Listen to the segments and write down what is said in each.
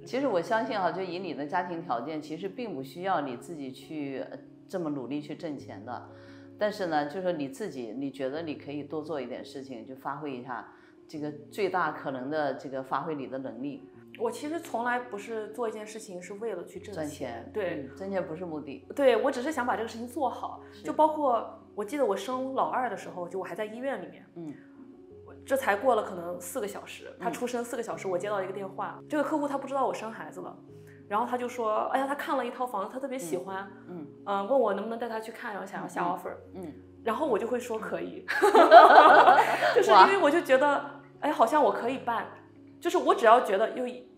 其实我相信就以你的家庭条件，其实并不需要你自己去这么努力去挣钱的。但是呢，就是说你自己，你觉得你可以多做一点事情，就发挥一下这个最大可能的这个发挥你的能力。我其实从来不是做一件事情是为了去挣钱，对，挣钱不是目的。对，我只是想把这个事情做好。就包括我记得我生老二的时候，就我还在医院里面，这才过了可能4个小时，他出生4个小时，我接到一个电话，这个客户他不知道我生孩子了。然后他就说，哎呀，他看了一套房子，他特别喜欢，问我能不能带他去看，然后想要下 offer，然后我就会说可以，就是因为我就觉得，哎，好像我可以办，就是我只要觉得，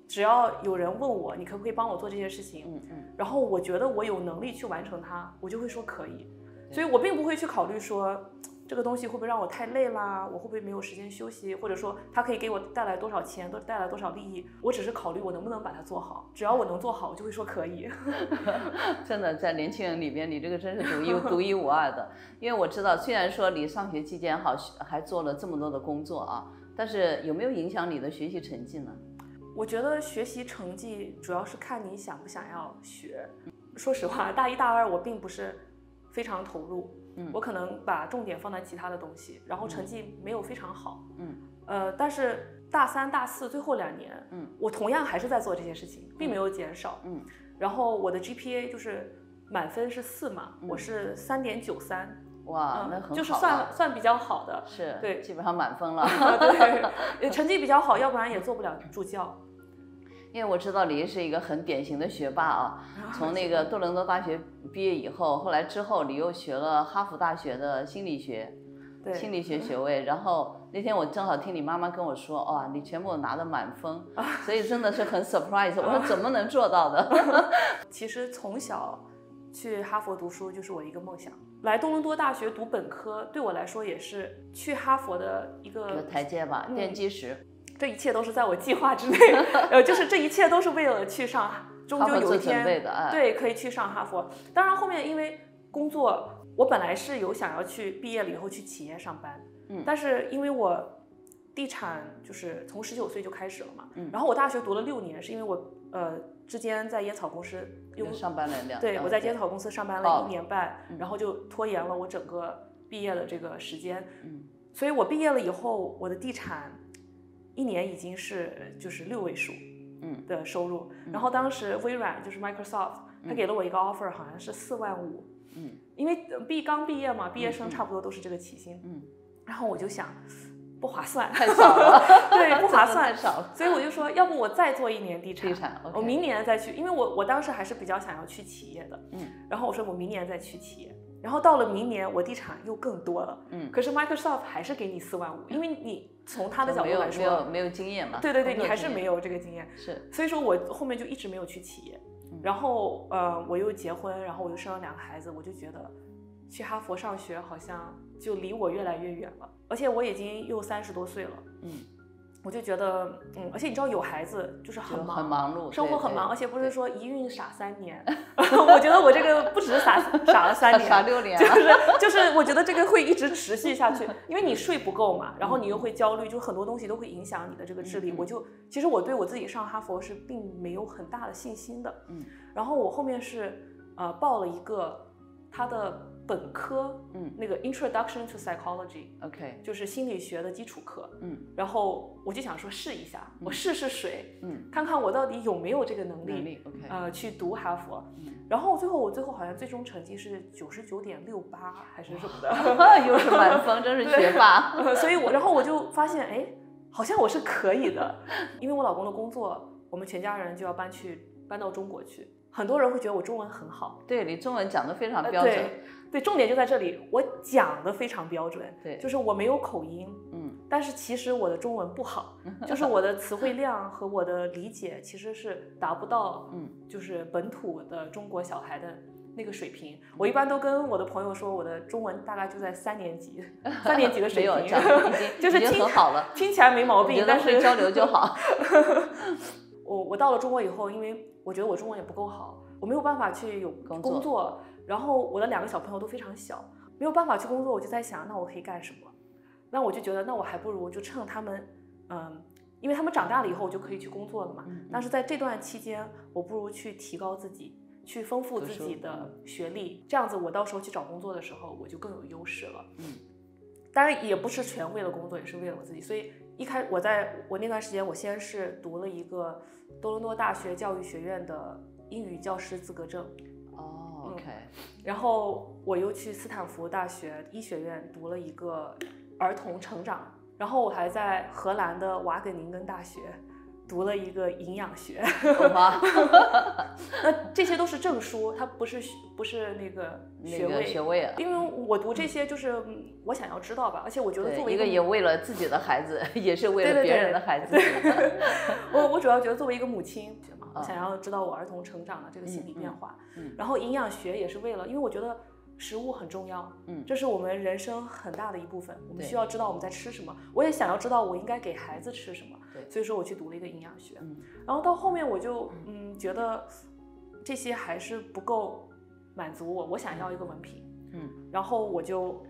只要有人问我，你可不可以帮我做这些事情，然后我觉得我有能力去完成它，我就会说可以，所以我并不会去考虑说，这个东西会不会让我太累啦？我会不会没有时间休息？或者说它可以给我带来多少钱，带来多少利益？我只是考虑我能不能把它做好。只要我能做好，我就会说可以。真的，在年轻人里边，你这个真是独一无二的。因为我知道，虽然说你上学期间还做了这么多的工作啊，但是有没有影响你的学习成绩呢？我觉得学习成绩主要是看你想不想要学。说实话，大1、大2我并不是非常投入。我可能把重点放在其他的东西，然后成绩没有非常好，但是大3、大4最后2年，我同样还是在做这些事情，并没有减少，然后我的 GPA 就是满分是4嘛，我是3.93，哇，那很好，就是算比较好的，是，对，基本上满分了，对，成绩比较好，要不然也做不了助教。因为我知道你是一个很典型的学霸啊，从那个多伦多大学毕业以后，后来之后你又学了哈佛大学的心理学学位，然后那天我正好听你妈妈跟我说，哇，你全部拿的满分，所以真的是很 surprise， 我说怎么能做到的？其实从小去哈佛读书就是我一个梦想，来多伦多大学读本科对我来说也是去哈佛的一个台阶吧，奠基石。这一切都是在我计划之内，就是这一切都是为了去上，终究有一天对可以去上哈佛。当然后面因为工作，我本来是有想要去毕业了以后去企业上班，但是因为我地产就是从19岁就开始了嘛，然后我大学读了6年，是因为我之间在烟草公司又上班了2，对，我在烟草公司上班了1年半，然后就拖延了我整个毕业的这个时间，所以我毕业了以后，我的地产1年已经是就是6位数的收入，然后当时微软就是 Microsoft，他给了我一个 offer， 好像是4.5万，因为刚毕业嘛，毕业生差不多都是这个起薪，然后我就想不划算，太少了，对，不划算，太少了，所以我就说，要不我再做1年地产， okay， 我明年再去，因为我当时还是比较想要去企业的，然后我说我明年再去企业。然后到了明年，我地产又更多了，可是 Microsoft 还是给你4.5万，因为你从他的角度来说，没有经验嘛，对，你还是没有这个经验，是，所以说我后面就一直没有去企业，然后我又结婚，然后我又生了2个孩子，我就觉得去哈佛上学好像就离我越来越远了，而且我已经又30多岁了，我就觉得，而且你知道有孩子就是很忙碌，生活很忙，而且不是说一孕傻3年，我觉得我这个不只是傻了3年，傻6年，就是我觉得这个会一直持续下去，因为你睡不够嘛，然后你又会焦虑，就很多东西都会影响你的这个智力。其实我对我自己上哈佛是并没有很大的信心的，然后我后面是报了一个他的本科，那个 Introduction to Psychology，OK，就是心理学的基础课，然后我就想说试一下，我试水，看看我到底有没有这个能力去读哈佛，然后我最后好像最终成绩是99.68还是什么的，又是满分，真是学霸，所以然后我就发现，哎，好像我是可以的，因为我老公的工作，我们全家人就要搬到中国去。很多人会觉得我中文很好，对，你中文讲得非常标准，对，重点就在这里，我讲得非常标准，对，就是我没有口音，但是其实我的中文不好，就是我的词汇量和我的理解其实是达不到，就是本土的中国小孩的那个水平。我一般都跟我的朋友说，我的中文大概就在3年级的水平，就是已经很好了，听起来没毛病，但是交流就好。我到了中国以后，因为我觉得我中文也不够好，我没有办法去有工作，然后我的2个小朋友都非常小，没有办法去工作，我就在想，那我可以干什么？那我就觉得，那我还不如就趁他们因为他们长大了以后我就可以去工作了嘛。但是在这段期间，我不如去提高自己，去丰富自己的学历，这样子我到时候去找工作的时候我就更有优势了。当然也不是全为了工作，也是为了我自己。所以我那段时间，我先是读了一个多伦多大学教育学院的英语教师资格证。OK。然后我又去斯坦福大学医学院读了一个儿童成长，然后我还在荷兰的瓦根宁根大学读了一个营养学。那这些都是证书，它不是那个学位啊。因为我读这些就是我想要知道吧，而且我觉得作为一个也为了自己的孩子，也是为了别人的孩子。我主要觉得作为一个母亲，我想要知道我儿童成长的这个心理变化。然后营养学也是为了，因为我觉得食物很重要，这是我们人生很大的一部分，我们需要知道我们在吃什么。我也想要知道我应该给孩子吃什么，所以说我去读了一个营养学。然后到后面我就觉得这些还是不够满足我想要一个文凭。然后我就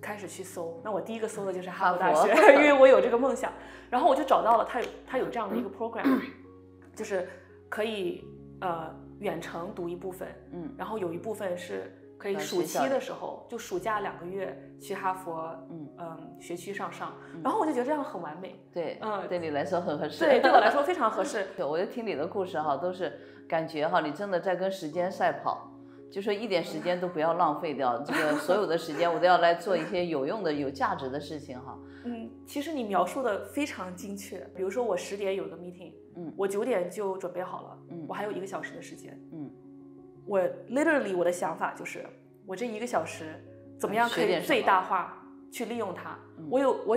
开始去搜，那我第一个搜的就是哈佛大学，因为我有这个梦想。然后我就找到了它有这样的一个 program，就是可以远程读一部分，然后有一部分是可以暑期的时候，就暑假2个月去哈佛，学区上。然后我就觉得这样很完美。对，对你来说很合适。对我来说非常合适。对，我就听你的故事哈，都是感觉哈，你真的在跟时间赛跑，就说一点时间都不要浪费掉，这个所有的时间我都要来做一些有用的、有价值的事情哈。其实你描述的非常精确。比如说我10点有个 meeting，我9点就准备好了，我还有1个小时的时间，我 literally 我的想法就是我这1个小时怎么样可以最大化去利用它。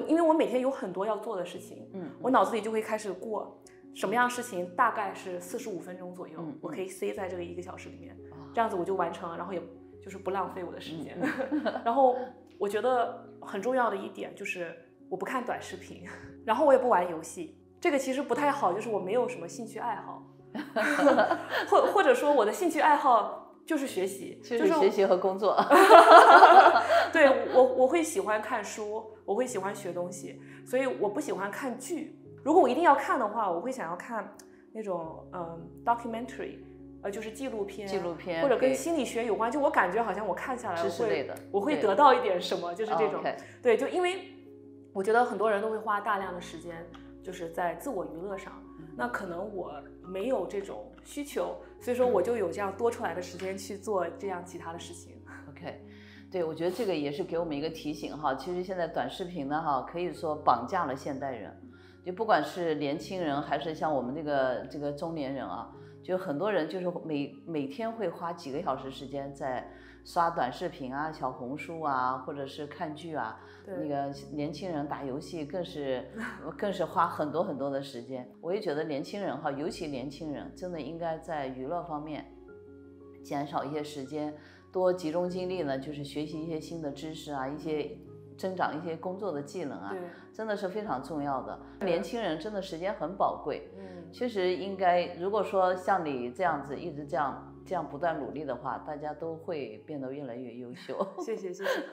因为我每天有很多要做的事情，我脑子里就会开始过什么样事情大概是45分钟左右，我可以塞在这个1个小时里面，这样子我就完成了，然后也就是不浪费我的时间。然后我觉得很重要的一点就是我不看短视频，然后我也不玩游戏。这个其实不太好，就是我没有什么兴趣爱好，或者说我的兴趣爱好就是学习，就是学习和工作。对，我会喜欢看书，我会喜欢学东西，所以我不喜欢看剧。如果我一定要看的话，我会想要看那种documentary，就是纪录片，或者跟心理学有关。就我感觉好像我看下来我会得到一点什么，就是这种。对，就因为我觉得很多人都会花大量的时间就是在自我娱乐上，那可能我没有这种需求，所以说我就有这样多出来的时间去做这样其他的事情。OK， 对，我觉得这个也是给我们一个提醒哈。其实现在短视频呢哈，可以说绑架了现代人，就不管是年轻人还是像我们这个中年人啊，就很多人就是每天会花几个小时时间在刷短视频啊、小红书啊，或者是看剧啊。那个年轻人打游戏更是花很多的时间。我也觉得年轻人哈，尤其年轻人真的应该在娱乐方面减少一些时间，多集中精力呢，就是学习一些新的知识啊，增长一些工作的技能啊，真的是非常重要的。年轻人真的时间很宝贵，确实应该，如果说像你这样子一直这样不断努力的话，大家都会变得越来越优秀。谢谢。